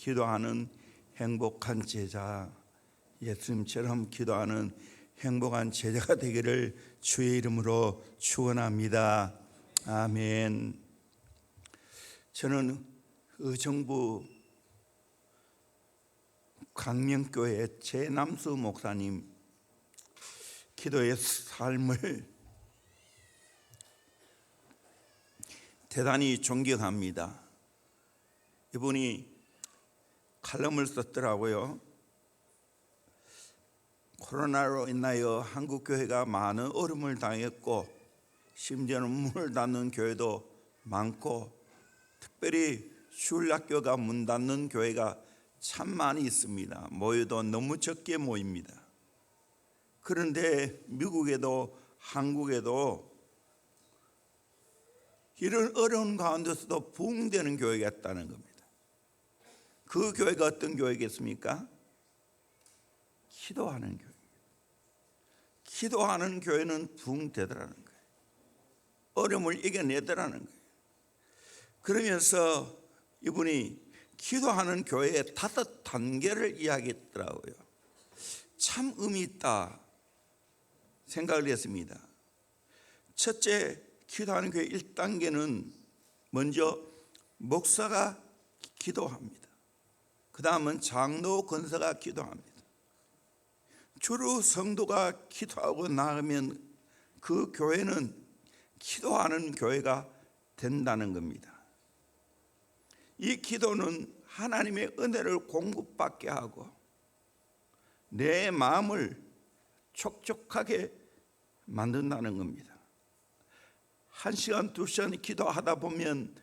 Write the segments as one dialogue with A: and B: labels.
A: 기도하는 행복한 제자, 예수님처럼 기도하는 행복한 제자가 되기를 주의 이름으로 축원합니다. 아멘. 저는 의정부 강명교회 최남수 목사님 기도의 삶을 대단히 존경합니다. 이분이 칼럼을 썼더라고요. 코로나로 인하여 한국교회가 많은 어려움을 당했고 심지어는 문을 닫는 교회도 많고 특별히 주일학교가 문 닫는 교회가 참 많이 있습니다. 모여도 너무 적게 모입니다. 그런데 미국에도 한국에도 이런 어려운 가운데서도 부흥되는 교회가 있다는 겁니다. 그 교회가 어떤 교회겠습니까? 기도하는 교회. 기도하는 교회는 부흥되더라는 거예요. 어려움을 이겨내더라는 거예요. 그러면서 이분이 기도하는 교회의 5단계를 이야기했더라고요. 참 의미 있다 생각을 했습니다. 첫째, 기도하는 교회 1단계는 먼저 목사가 기도합니다. 그 다음은 장로 권사가 기도합니다. 주로 성도가 기도하고 나가면 그 교회는 기도하는 교회가 된다는 겁니다. 이 기도는 하나님의 은혜를 공급받게 하고 내 마음을 촉촉하게 만든다는 겁니다. 1시간, 2시간 기도하다 보면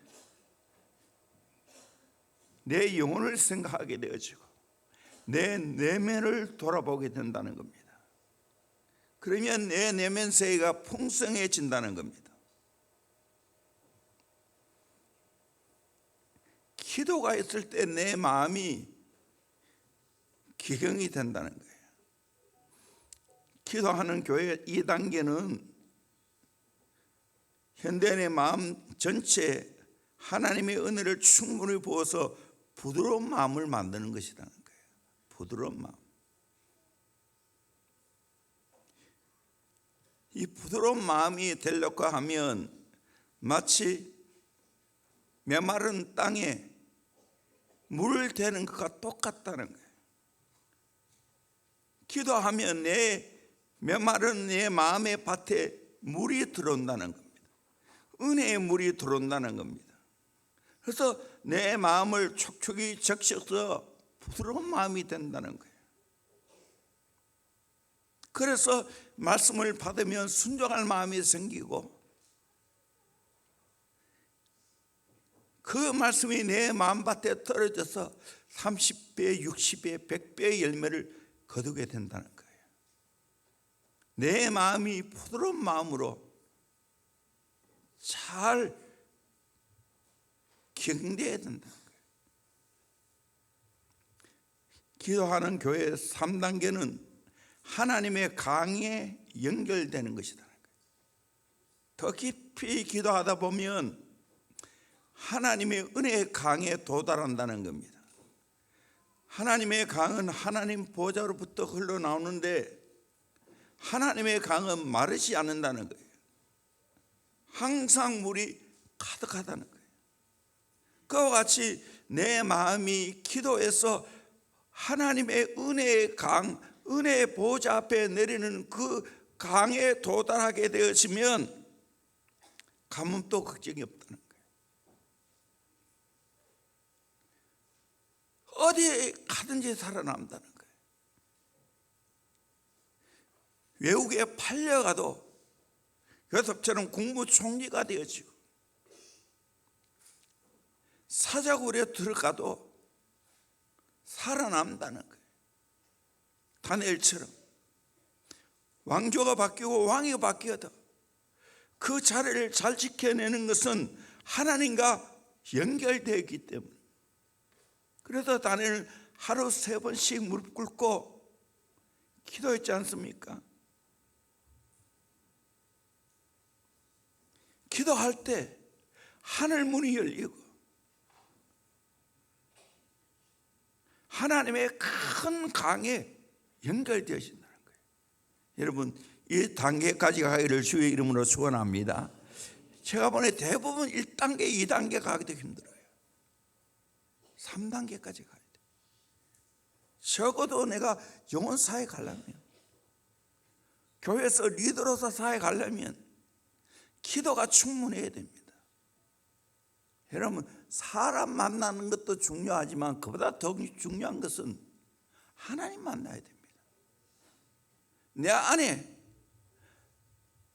A: 내 영혼을 생각하게 되어지고 내 내면을 돌아보게 된다는 겁니다. 그러면 내 내면 세계가 풍성해진다는 겁니다. 기도가 있을 때 내 마음이 기경이 된다는 거예요. 기도하는 교회 2단계는 현대인의 마음 전체에 하나님의 은혜를 충분히 부어서 부드러운 마음을 만드는 것이라는 거예요. 부드러운 마음. 이 부드러운 마음이 되려고 하면 마치 메마른 땅에 물을 대는 것과 똑같다는 거예요. 기도하면 내 메마른 내 마음의 밭에 물이 들어온다는 겁니다. 은혜의 물이 들어온다는 겁니다. 그래서 내 마음을 촉촉이 적셔서 부드러운 마음이 된다는 거예요. 그래서 말씀을 받으면 순종할 마음이 생기고 그 말씀이 내 마음밭에 떨어져서 30배, 60배, 100배의 열매를 거두게 된다는 거예요. 내 마음이 부드러운 마음으로 잘 경대해야 된다는 거예요. 기도하는 교회의 3단계는 하나님의 강에 연결되는 것이다. 더 깊이 기도하다 보면 하나님의 은혜의 강에 도달한다는 겁니다. 하나님의 강은 하나님 보좌로부터 흘러나오는데 하나님의 강은 마르지 않는다는 거예요. 항상 물이 가득하다는 거예요. 그와 같이 내 마음이 기도해서 하나님의 은혜의 강, 은혜의 보좌 앞에 내리는 그 강에 도달하게 되어지면 가뭄도 걱정이 없다는 거예요. 어디에 가든지 살아남다는 거예요. 외국에 팔려가도 요셉처럼 국무총리가 되어지고 사자굴에 들어가도 살아남다는 거예요. 다니엘처럼 왕조가 바뀌고 왕이 바뀌어도 그 자리를 잘 지켜내는 것은 하나님과 연결되어 있기 때문에. 그래서 다니엘 하루 3번씩 무릎 꿇고 기도했지 않습니까? 기도할 때 하늘 문이 열리고 하나님의 큰 강에 연결되어진다는 거예요. 여러분, 이 단계까지 가기를 주의 이름으로 축원합니다. 제가 보니 대부분 1단계, 2단계 가기도 힘들어요. 3단계까지 가야 돼요. 적어도 내가 영혼사에 가려면, 교회에서 리더로서 사회 가려면 기도가 충분해야 됩니다. 여러분, 사람 만나는 것도 중요하지만 그보다 더 중요한 것은 하나님 만나야 됩니다. 내 안에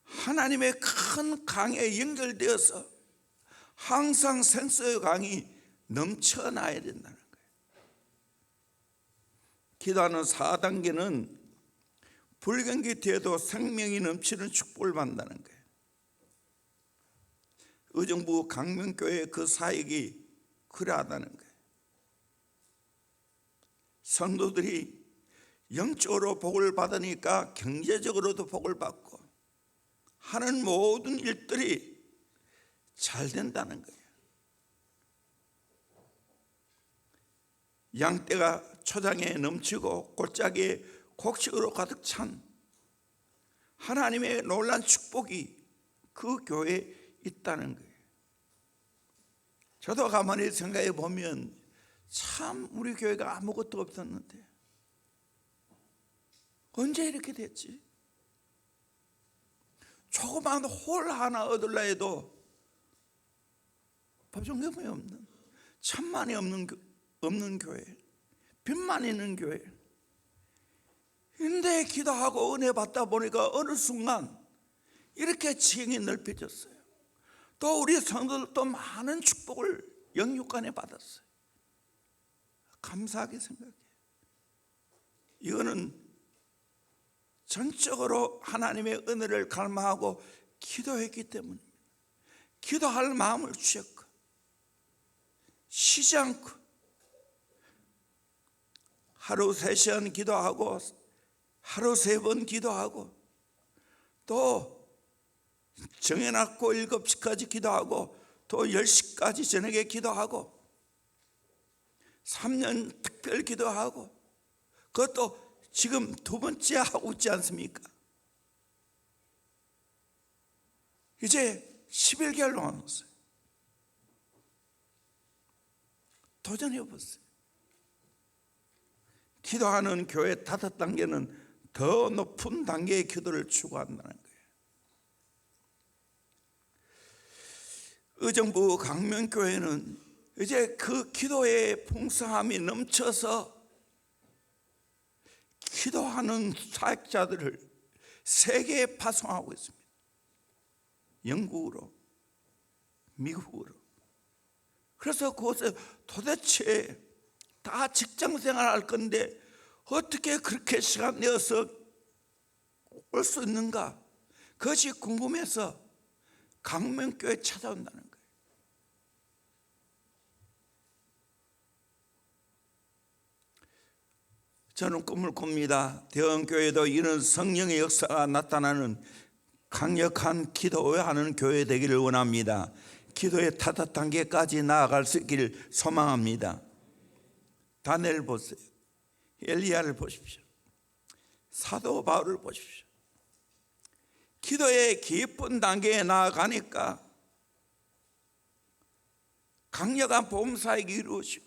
A: 하나님의 큰 강에 연결되어서 항상 생수의 강이 넘쳐나야 된다는 거예요. 기도하는 4단계는 불경기 뒤에도 생명이 넘치는 축복을 받는다는 거예요. 의정부 강명교회 그 사역이 그러하다는 거예요. 성도들이 영적으로 복을 받으니까 경제적으로도 복을 받고 하는 모든 일들이 잘 된다는 거예요. 양떼가 초장에 넘치고 골짜기에 곡식으로 가득 찬 하나님의 놀라운 축복이 그 교회에 있다는 거예요. 저도 가만히 생각해 보면 참 우리 교회가 아무것도 없었는데 언제 이렇게 됐지? 조그만 홀 하나 얻으려 해도 법정경이 없는, 천만이 없는 교회, 빚만 있는 교회. 근데 기도하고 은혜 받다 보니까 어느 순간 이렇게 지형이 넓혀졌어요. 또 우리 성도들도 많은 축복을 영육간에 받았어요. 감사하게 생각해요. 이거는 전적으로 하나님의 은혜를 갈망하고 기도했기 때문입니다. 기도할 마음을 주셨고 쉬지 않고 하루 3시간 기도하고 하루 3번 기도하고 또 정해놨고 7시까지 기도하고 또 10시까지 저녁에 기도하고 3년 특별 기도하고 그것도 지금 2번째 하고 있지 않습니까? 이제 11개월 남았어요. 도전해보세요. 기도하는 교회 5단계는 더 높은 단계의 기도를 추구한다는 거예요. 의정부 강명교회는 이제 그 기도의 풍성함이 넘쳐서 기도하는 사역자들을 세계에 파송하고 있습니다. 영국으로, 미국으로. 그래서 그곳에 도대체 다 직장생활 할 건데 어떻게 그렇게 시간 내어서 올 수 있는가? 그것이 궁금해서 강명교회 찾아온다는 거예요. 저는 꿈을 꿉니다. 대원교회도 이런 성령의 역사가 나타나는 강력한 기도하는 교회 되기를 원합니다. 기도의 5단계까지 나아갈 수 있기를 소망합니다. 다니엘 보세요. 엘리야를 보십시오. 사도 바울을 보십시오. 기도의 깊은 단계에 나아가니까 강력한 보험사역이 이루어지고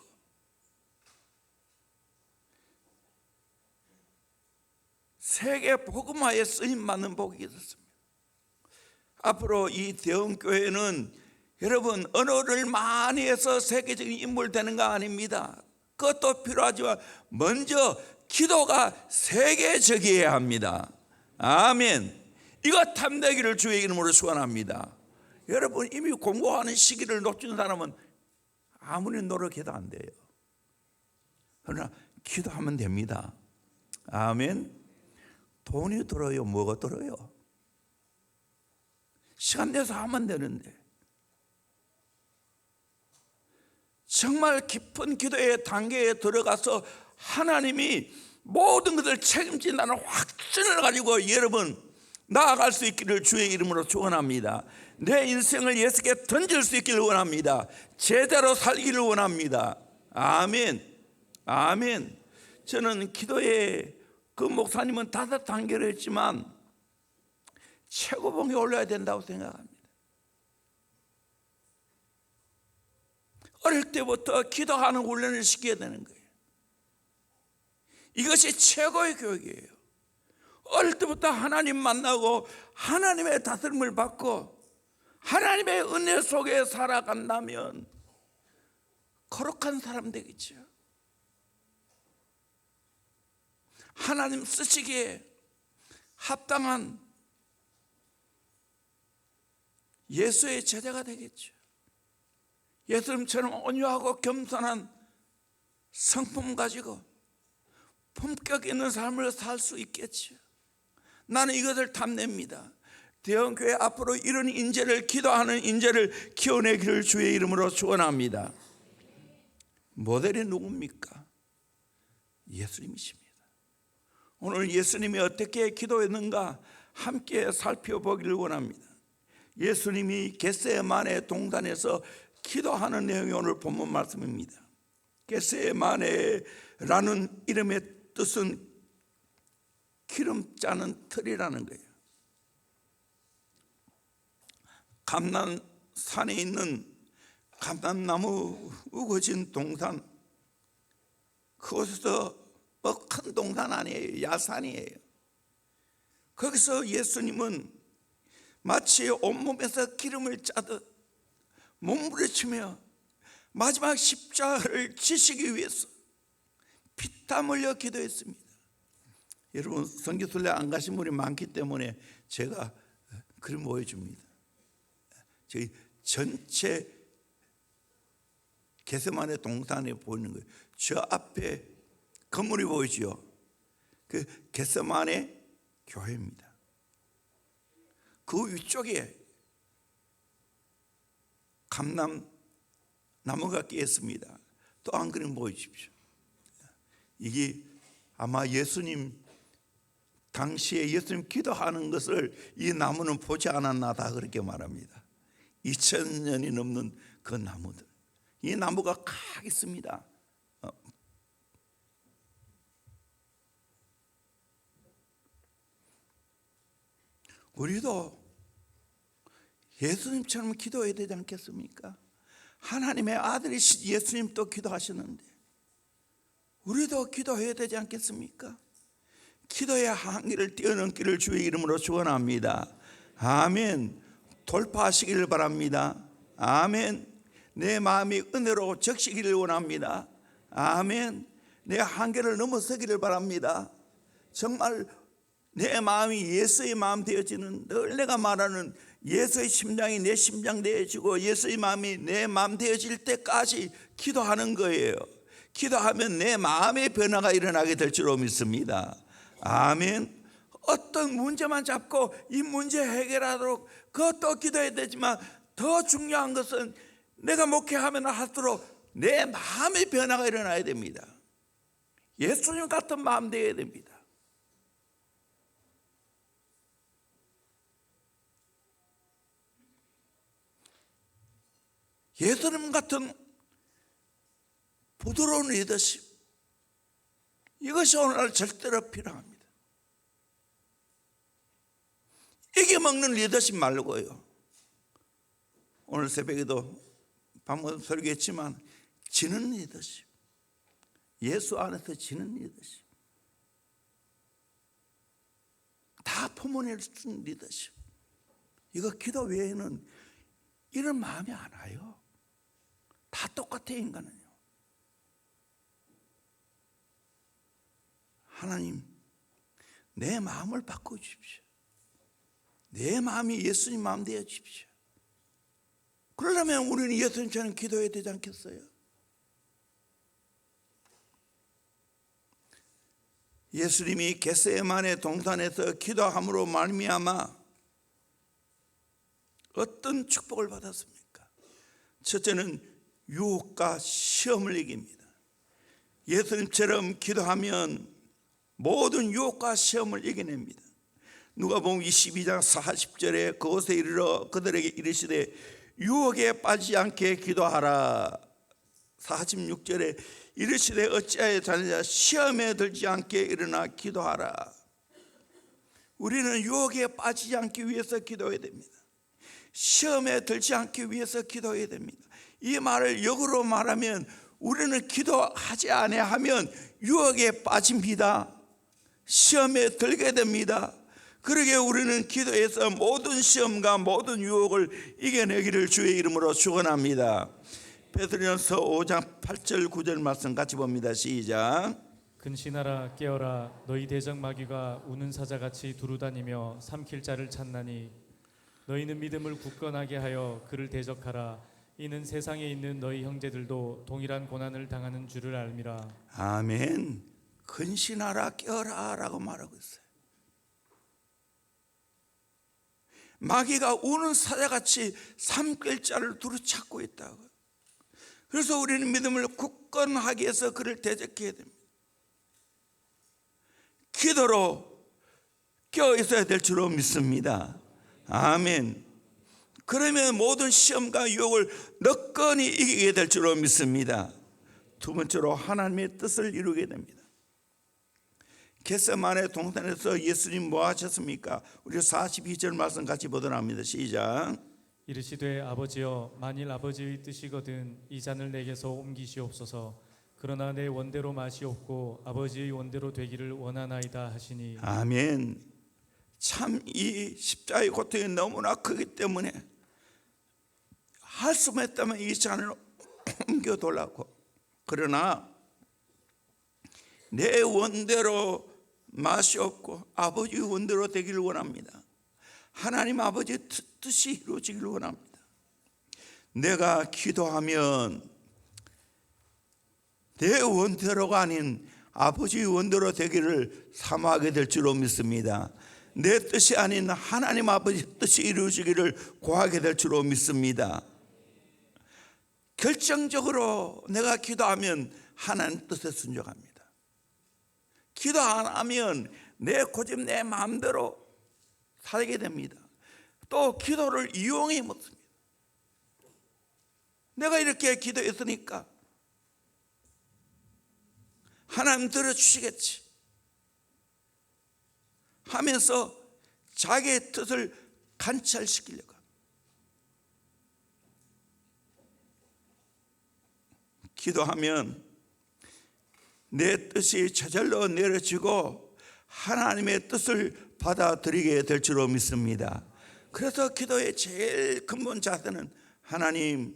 A: 세계 복음화에 쓰임받는 복이 있었습니다. 앞으로 이 대원교회는 여러분 언어를 많이 해서 세계적인 인물 되는 거 아닙니다. 그것도 필요하지만 먼저 기도가 세계적이어야 합니다. 아멘. 이거 탐내기를 주의 이름으로 축원합니다. 여러분 이미 공부하는 시기를 놓친 사람은 아무리 노력해도 안 돼요. 그러나 기도하면 됩니다. 아멘. 돈이 들어요? 뭐가 들어요? 시간 내서 하면 되는데 정말 깊은 기도의 단계에 들어가서 하나님이 모든 것을 책임진다는 확신을 가지고 여러분 나아갈 수 있기를 주의 이름으로 축원합니다. 내 인생을 예수께 던질 수 있기를 원합니다. 제대로 살기를 원합니다. 아멘. 아멘. 저는 기도에 그 목사님은 5단계를 했지만 최고봉에 올라야 된다고 생각합니다. 어릴 때부터 기도하는 훈련을 시켜야 되는 거예요. 이것이 최고의 교육이에요. 어릴 때부터 하나님 만나고 하나님의 다스림을 받고 하나님의 은혜 속에 살아간다면 거룩한 사람 되겠죠. 하나님 쓰시기에 합당한 예수의 제자가 되겠죠. 예수님처럼 온유하고 겸손한 성품 가지고 품격 있는 삶을 살 수 있겠죠. 나는 이것을 탐냅니다. 대형교회 앞으로 이런 인재를, 기도하는 인재를 키워내기를 주의 이름으로 축원합니다. 모델이 누굽니까? 예수님이십니다. 오늘 예수님이 어떻게 기도했는가 함께 살펴보기를 원합니다. 예수님이 겟세마네 동산에서 기도하는 내용이 오늘 본문 말씀입니다. 겟세마네라는 이름의 뜻은 기름 짜는 틀이라는 거예요. 감람산에 있는 감람나무 우거진 동산, 그곳에서 큰 동산 아니에요. 야산이에요. 거기서 예수님은 마치 온몸에서 기름을 짜듯 몸부림치며 마지막 십자가를 지시기 위해서 피땀 흘려 기도했습니다. 여러분 선교순례 안 가신 분이 많기 때문에 제가 그림 보여줍니다. 저희 전체 겟세마네 동산에 보이는 거예요. 저 앞에 건물이 보이죠. 그 겟세마네 교회입니다. 그 위쪽에 감람나무가 끼어 있습니다. 또 한 그림 보여주십시오. 이게 아마 예수님 당시에 예수님 기도하는 것을 이 나무는 보지 않았나 다 그렇게 말합니다. 2000년이 넘는 그 나무들, 이 나무가 칵 있습니다. 우리도 예수님처럼 기도해야 되지 않겠습니까? 하나님의 아들이신 예수님도 기도하셨는데 우리도 기도해야 되지 않겠습니까? 기도의 한계를 뛰어넘기를 주의 이름으로 축원합니다. 아멘. 돌파하시기를 바랍니다. 아멘. 내 마음이 은혜로 적시기를 원합니다. 아멘. 내 한계를 넘어서기를 바랍니다. 정말 내 마음이 예수의 마음 되어지는, 늘 내가 말하는 예수의 심장이 내 심장 되어지고 예수의 마음이 내 마음 되어질 때까지 기도하는 거예요. 기도하면 내 마음의 변화가 일어나게 될 줄로 믿습니다. 아멘. 어떤 문제만 잡고 이 문제 해결하도록 그것도 기도해야 되지만 더 중요한 것은 내가 목회하면 할수록 내 마음의 변화가 일어나야 됩니다. 예수님 같은 마음 되어야 됩니다. 예수님 같은 부드러운 리더십, 이것이 오늘날 절대로 필요합니다. 이겨먹는 리더십 말고요. 오늘 새벽에도 방금 설교했지만 지는 리더십, 예수 안에서 지는 리더십, 다 포문을 쓴 리더십, 이거 기도 외에는 이런 마음이 안 와요. 다 똑같아 인간은요. 하나님, 내 마음을 바꿔주십시오. 내 마음이 예수님 마음 되어 주십시오. 그러려면 우리는 예수님처럼 기도해야 되지 않겠어요? 예수님이 겟세마네 동산에서 기도함으로 말미암아 어떤 축복을 받았습니까? 첫째는 유혹과 시험을 이깁니다. 예수님처럼 기도하면 모든 유혹과 시험을 이겨냅니다. 누가복음 22장 40절에 그곳에 이르러 그들에게 이르시되 유혹에 빠지지 않게 기도하라. 46절에 이르시되 어찌하여 자느냐 시험에 들지 않게 일어나 기도하라. 우리는 유혹에 빠지지 않기 위해서 기도해야 됩니다. 시험에 들지 않기 위해서 기도해야 됩니다. 이 말을 역으로 말하면 우리는 기도하지 아니하면 유혹에 빠집니다. 시험에 들게 됩니다. 그러게 우리는 기도해서 모든 시험과 모든 유혹을 이겨내기를 주의 이름으로 축원합니다. 베드로전서 5장 8절 9절 말씀 같이 봅니다. 시작.
B: 근신하라 깨어라 너희 대적 마귀가 우는 사자같이 두루다니며 삼킬 자를 찾나니 너희는 믿음을 굳건하게 하여 그를 대적하라. 이는 세상에 있는 너희 형제들도 동일한 고난을 당하는 줄을 알미라.
A: 아멘. 근신하라 깨어라 라고 말하고 있어요. 마귀가 우는 사자같이 삼킬 자를 두루 찾고 있다고. 그래서 우리는 믿음을 굳건하게 해서 그를 대적해야 됩니다. 기도로 깨어 있어야 될 줄로 믿습니다. 아멘. 그러면 모든 시험과 유혹을 너끈히 이기게 될 줄로 믿습니다. 두 번째로 하나님의 뜻을 이루게 됩니다. 겟세마네 동산에서 예수님 뭐 하셨습니까? 우리 42절 말씀 같이 보도록 합니다. 시작.
B: 이르시되 아버지여 만일 아버지의 뜻이거든 이 잔을 내게서 옮기시옵소서. 그러나 내 원대로 마시옵고 아버지의 원대로 되기를 원하나이다 하시니.
A: 아멘. 참 이 십자가의 고통이 너무나 크기 때문에 할 수만 있다면 이 잔을 옮겨달라고. 그러나 내 원대로 마시옵고 아버지의 원대로 되기를 원합니다. 하나님 아버지의 뜻이 이루어지기를 원합니다. 내가 기도하면 내 원대로가 아닌 아버지의 원대로 되기를 사모하게 될 줄로 믿습니다. 내 뜻이 아닌 하나님 아버지 뜻이 이루어지기를 구하게 될 줄로 믿습니다. 결정적으로 내가 기도하면 하나님 뜻에 순종합니다. 기도 안 하면 내 고집 내 마음대로 살게 됩니다. 또 기도를 이용해 먹습니다. 내가 이렇게 기도했으니까 하나님 들어주시겠지 하면서 자기의 뜻을 관찰시키려고 합니다. 기도하면 내 뜻이 저절로 내려지고 하나님의 뜻을 받아들이게 될 줄로 믿습니다. 그래서 기도의 제일 근본 자세는 하나님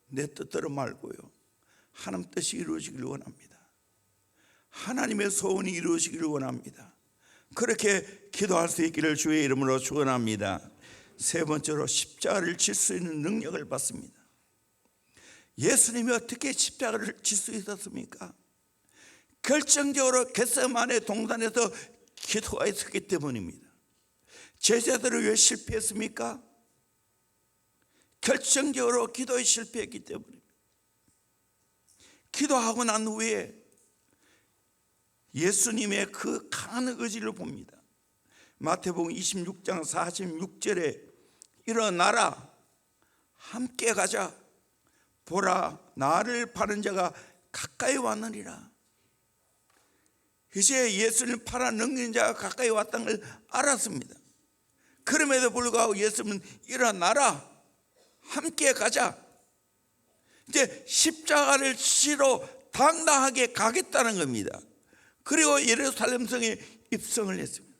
A: 내 뜻대로 말고요 하나님 뜻이 이루어지기를 원합니다. 하나님의 소원이 이루어지기를 원합니다. 그렇게 기도할 수 있기를 주의 이름으로 축원합니다. 세 번째로 십자가를 질 수 있는 능력을 받습니다. 예수님이 어떻게 십자가를 질 수 있었습니까? 결정적으로 겟세마네 동산에서 기도가 있었기 때문입니다. 제자들은 왜 실패했습니까? 결정적으로 기도에 실패했기 때문입니다. 기도하고 난 후에 예수님의 그 강한 의지를 봅니다. 마태복음 26장 46절에 일어나라 함께 가자 보라 나를 파는 자가 가까이 왔느니라. 이제 예수님 팔아 넘기는 자가 가까이 왔다는 걸 알았습니다. 그럼에도 불구하고 예수님은 일어나라 함께 가자. 이제 십자가를 지러 당당하게 가겠다는 겁니다. 그리고 예루살렘 성에 입성을 했습니다.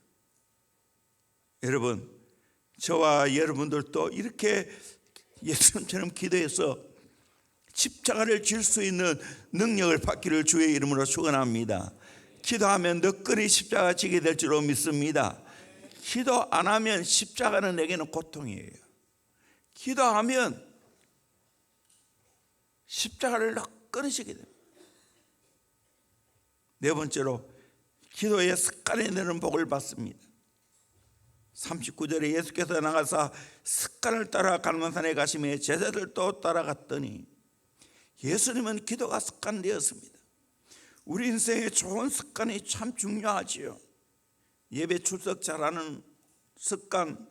A: 여러분 저와 여러분들도 이렇게 예수님처럼 기도해서 십자가를 질 수 있는 능력을 받기를 주의 이름으로 축원합니다. 기도하면 너끈히 십자가 지게 될 줄로 믿습니다. 기도 안 하면 십자가는 내게는 고통이에요. 기도하면 십자가를 너끈히 지게 됩니다. 네 번째로 기도의 습관에 내는 복을 받습니다. 39절에 예수께서 나가사 습관을 따라 갈만산에 가시며 제자들도 따라갔더니 예수님은 기도가 습관되었습니다. 우리 인생에 좋은 습관이 참 중요하지요. 예배 출석 잘하는 습관,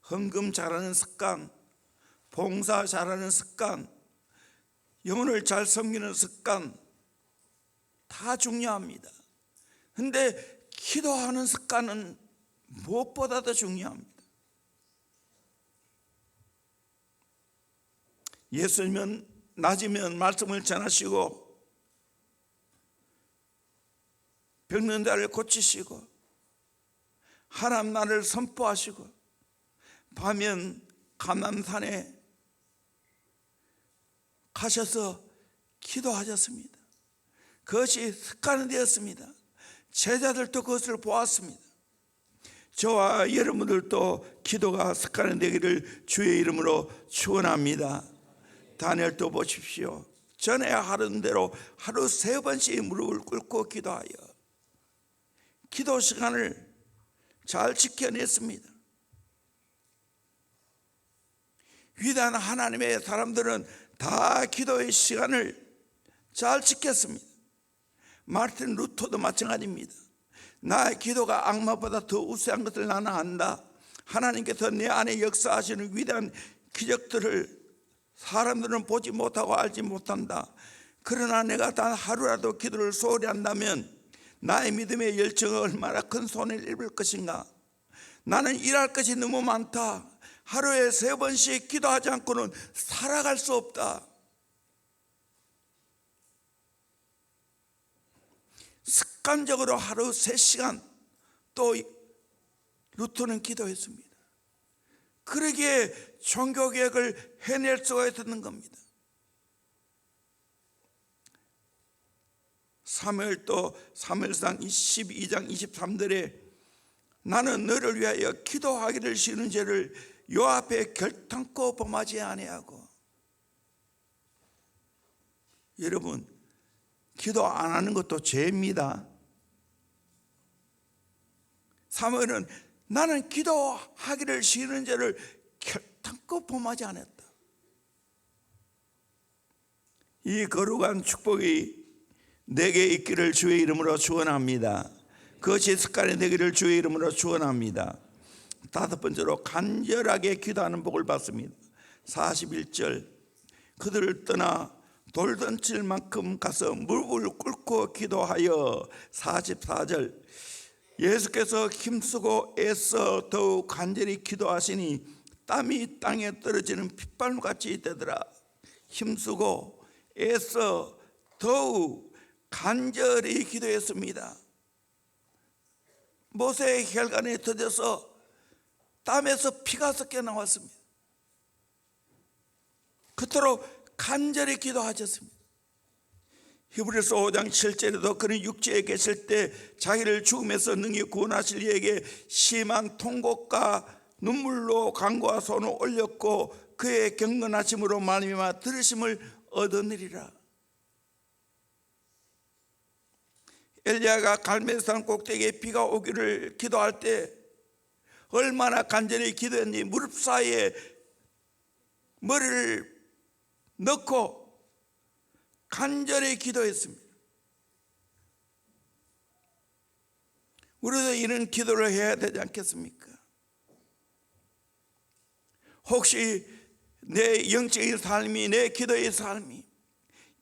A: 헌금 잘하는 습관, 봉사 잘하는 습관, 영혼을 잘 섬기는 습관 다 중요합니다. 근데 기도하는 습관은 무엇보다도 중요합니다. 예수님은 낮이면 말씀을 전하시고 병든 자를 고치시고 하나님 나라를 선포하시고 밤면 감람산에 가셔서 기도하셨습니다. 그것이 습관이 되었습니다. 제자들도 그것을 보았습니다. 저와 여러분들도 기도가 습관이 되기를 주의 이름으로 축원합니다. 다니엘도 보십시오. 전에 하던 대로 하루 3번씩 무릎을 꿇고 기도하여 기도 시간을 잘 지켜냈습니다. 위대한 하나님의 사람들은 다 기도의 시간을 잘 지켰습니다. 마르틴 루터도 마찬가지입니다. 나의 기도가 악마보다 더 우수한 것을 나는 안다. 하나님께서 내 안에 역사하시는 위대한 기적들을 사람들은 보지 못하고 알지 못한다. 그러나 내가 단 하루라도 기도를 소홀히 한다면 나의 믿음의 열정은 얼마나 큰 손해를 입을 것인가. 나는 일할 것이 너무 많다. 하루에 3번씩 기도하지 않고는 살아갈 수 없다. 습관적으로 하루 3시간 또 루터는 기도했습니다. 그러기에 종교개혁을 해낼 수가 있었는 겁니다. 사무엘상 12장 23절에 나는 너를 위하여 기도하기를 싫은 죄를 요 앞에 결탄코 범하지 아니하고. 여러분, 기도 안 하는 것도 죄입니다. 사무엘은 나는 기도하기를 싫은 죄를 결탄코 범하지 않았다. 이 거룩한 축복이 내게 있기를 주의 이름으로 축원합니다. 그것이 습관이 되기를 주의 이름으로 축원합니다. 5번째로 간절하게 기도하는 복을 받습니다. 41절 그들을 떠나 돌 던질 만큼 가서 무릎을 꿇고 기도하여. 44절 예수께서 힘쓰고 애써 더욱 간절히 기도하시니 땀이 땅에 떨어지는 핏방울같이 되더라. 힘쓰고 애써 더욱 간절히 기도했습니다. 모세의 혈관에 터져서 땀에서 피가 섞여 나왔습니다. 그토록 간절히 기도하셨습니다. 히브리서 5장 7절에도 그는 육지에 계실 때 자기를 죽음에서 능히 구원하실 이에게 심한 통곡과 눈물로 간구와 손을 올렸고 그의 경건하심으로 말미암아 들으심을 얻으리라. 엘리야가 갈멜산 꼭대기에 비가 오기를 기도할 때 얼마나 간절히 기도했는지 무릎 사이에 머리를 넣고 간절히 기도했습니다. 우리도 이런 기도를 해야 되지 않겠습니까? 혹시 내 영적인 삶이, 내 기도의 삶이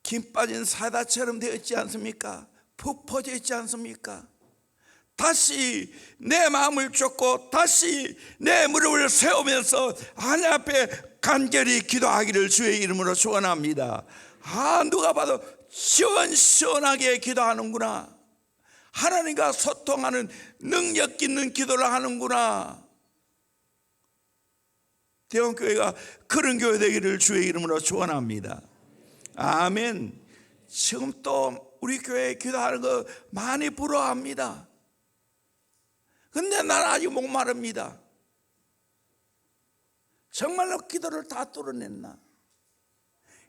A: 김 빠진 사다처럼 되어 있지 않습니까? 푹 퍼져 있지 않습니까? 다시 내 마음을 쫓고 다시 내 무릎을 세우면서 하나님 앞에 간절히 기도하기를 주의 이름으로 축원합니다. 누가 봐도 시원시원하게 기도하는구나. 하나님과 소통하는 능력 있는 기도를 하는구나. 대원교회가 그런 교회 되기를 주의 이름으로 축원합니다. 아멘. 지금 또 우리 교회 기도하는 거 많이 부러워합니다. 근데 나는 아직 목마릅니다. 정말로 기도를 다 뚫어냈나?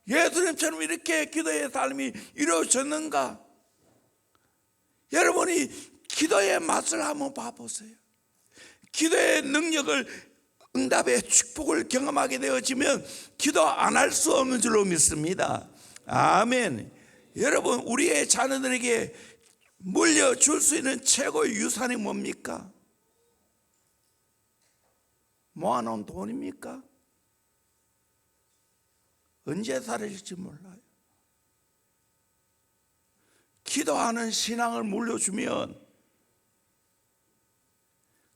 A: 예수님처럼 이렇게 기도의 삶이 이루어졌는가? 여러분이 기도의 맛을 한번 봐보세요. 기도의 능력을, 응답의 축복을 경험하게 되어지면 기도 안 할 수 없는 줄로 믿습니다. 아멘. 여러분, 우리의 자녀들에게 물려줄 수 있는 최고의 유산이 뭡니까? 모아놓은 돈입니까? 언제 사라질지 몰라요. 기도하는 신앙을 물려주면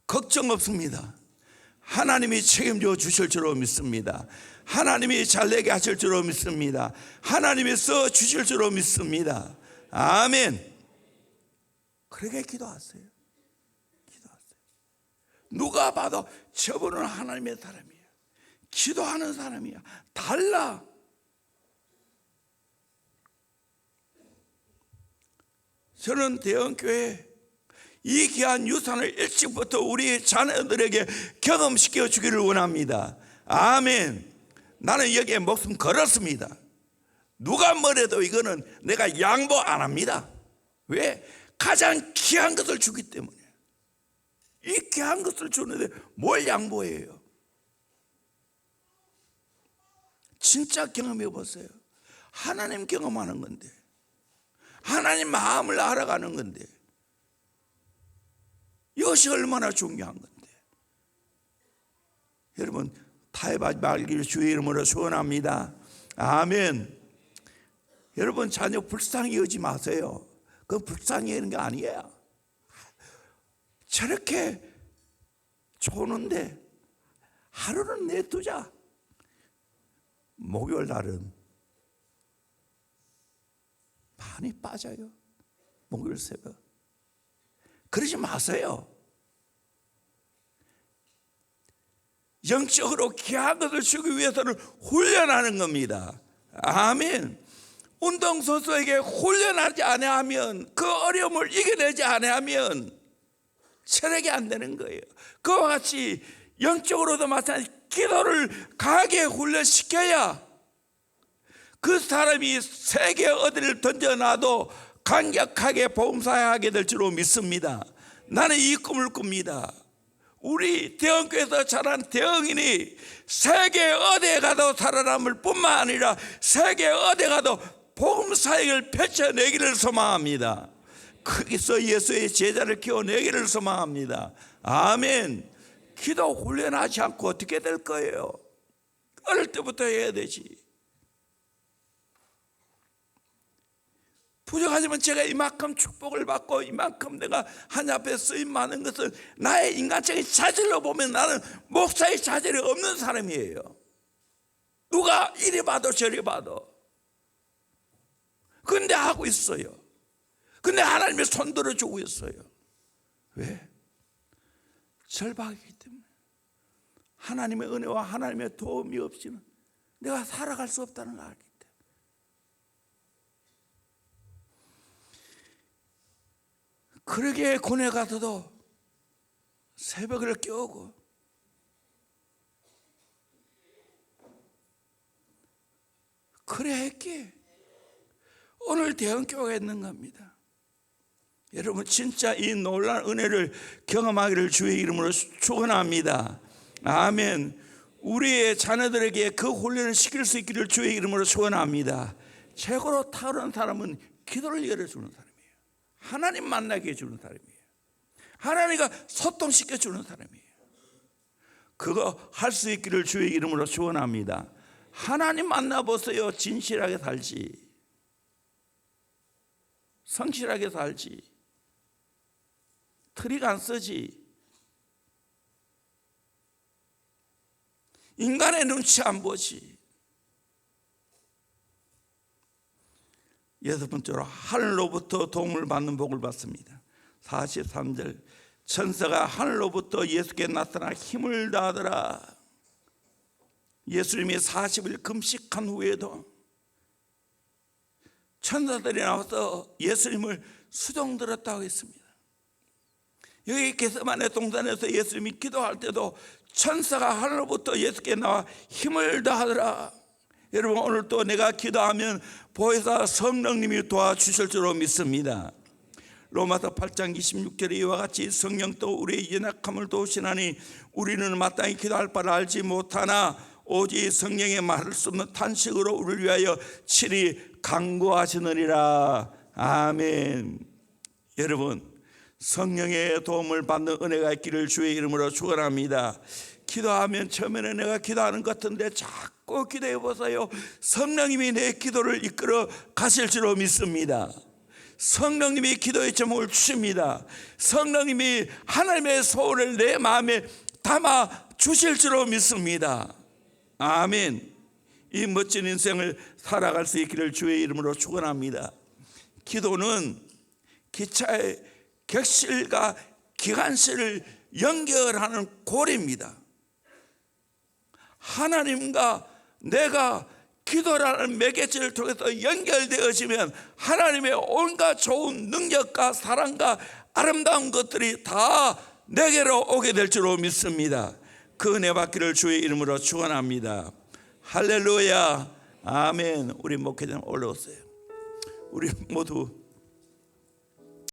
A: 걱정 없습니다. 하나님이 책임져 주실 줄로 믿습니다. 하나님이 잘 되게 하실 줄로 믿습니다. 하나님이 써 주실 줄로 믿습니다. 아멘. 그렇게 기도하세요. 기도하세요. 누가 봐도 저분은 하나님의 사람이에요. 기도하는 사람이야. 달라. 저는 대형교회 이 귀한 유산을 일찍부터 우리 자녀들에게 경험시켜 주기를 원합니다. 아멘. 나는 여기에 목숨 걸었습니다. 누가 뭐래도 이거는 내가 양보 안 합니다. 왜? 가장 귀한 것을 주기 때문에. 이 귀한 것을 주는데 뭘 양보해요? 진짜 경험해 보세요. 하나님 경험하는 건데, 하나님 마음을 알아가는 건데, 이것이 얼마나 중요한 건데. 여러분, 타협하지 말기를 주의 이름으로 소원합니다. 아멘. 여러분, 자녀 불쌍히 여기지 마세요. 그건 불쌍히 여기는 게 아니에요. 저렇게 조는데 하루는 내두자. 목요일 날은 많이 빠져요. 목요일 새벽. 그러지 마세요. 영적으로 귀한 것을 주기 위해서는 훈련하는 겁니다. 아멘. 운동선수에게 훈련하지 않으면, 그 어려움을 이겨내지 않으면 체력이 안 되는 거예요. 그와 같이 영적으로도 마찬가지, 기도를 강하게 훈련시켜야 그 사람이 세계 어디를 던져놔도 강력하게 복음사하게 될 줄로 믿습니다. 나는 이 꿈을 꿉니다. 우리 대형교회에서 자란 대형인이 세계 어디에 가도 살아남을 뿐만 아니라 세계 어디에 가도 복음사역을 펼쳐내기를 소망합니다. 거기서 예수의 제자를 키워내기를 소망합니다. 아멘. 기도 훈련하지 않고 어떻게 될 거예요? 어릴 때부터 해야 되지. 부족하지만 제가 이만큼 축복을 받고 이만큼 내가 하나님 앞에 쓰임 많은 것은 나의 인간적인 자질로 보면 나는 목사의 자질이 없는 사람이에요. 누가 이리 봐도 저리 봐도. 근데 하고 있어요. 근데 하나님의 손 들어주고 있어요. 왜? 절박이기 때문에. 하나님의 은혜와 하나님의 도움이 없이는 내가 살아갈 수 없다는 걸 알기 때문에. 그러게 군에 가서도 새벽을 깨우고 그래 했기에 오늘 대형교회가 있는 겁니다. 여러분, 진짜 이 놀라운 은혜를 경험하기를 주의 이름으로 축원합니다. 아멘. 우리의 자녀들에게 그 훈련을 시킬 수 있기를 주의 이름으로 축원합니다. 최고로 탁월한 사람은 기도를 열어주는 사람이에요. 하나님 만나게 해주는 사람이에요. 하나님과 소통시켜주는 사람이에요. 그거 할 수 있기를 주의 이름으로 축원합니다. 하나님 만나보세요. 진실하게 살지, 성실하게 살지, 트릭 안 쓰지, 인간의 눈치 안 보지. 여섯 번째로 하늘로부터 도움을 받는 복을 받습니다. 43절, 천사가 하늘로부터 예수께 나타나 힘을 다하더라. 예수님이 40일 금식한 후에도 천사들이 나와서 예수님을 수종들었다고 했습니다. 여기 겟세마네 동산에서 예수님이 기도할 때도 천사가 하늘로부터 예수께 나와 힘을 다하더라. 여러분, 오늘 또 내가 기도하면 보혜사 성령님이 도와주실 줄로 믿습니다. 로마서 8장 26절에 이와 같이 성령 또 우리의 연약함을 도우시나니 우리는 마땅히 기도할 바를 알지 못하나 오직 성령의 말할 수 없는 탄식으로 우리를 위하여 친히 간구하시느니라. 아멘. 여러분, 성령의 도움을 받는 은혜가 있기를 주의 이름으로 축원합니다. 기도하면 처음에는 내가 기도하는 것 같은데 자꾸 기도해 보세요. 성령님이 내 기도를 이끌어 가실 줄로 믿습니다. 성령님이 기도의 제목을 주십니다. 성령님이 하나님의 소원을 내 마음에 담아 주실 줄로 믿습니다. 아멘. 이 멋진 인생을 살아갈 수 있기를 주의 이름으로 축원합니다. 기도는 기차의 객실과 기관실을 연결하는 고리입니다. 하나님과 내가 기도라는 매개체를 통해서 연결되어지면 하나님의 온갖 좋은 능력과 사랑과 아름다운 것들이 다 내게로 오게 될 줄로 믿습니다. 그 은혜 받기를 주의 이름으로 축원합니다. 할렐루야. 아멘. 우리 목회자님 올라오세요. 우리 모두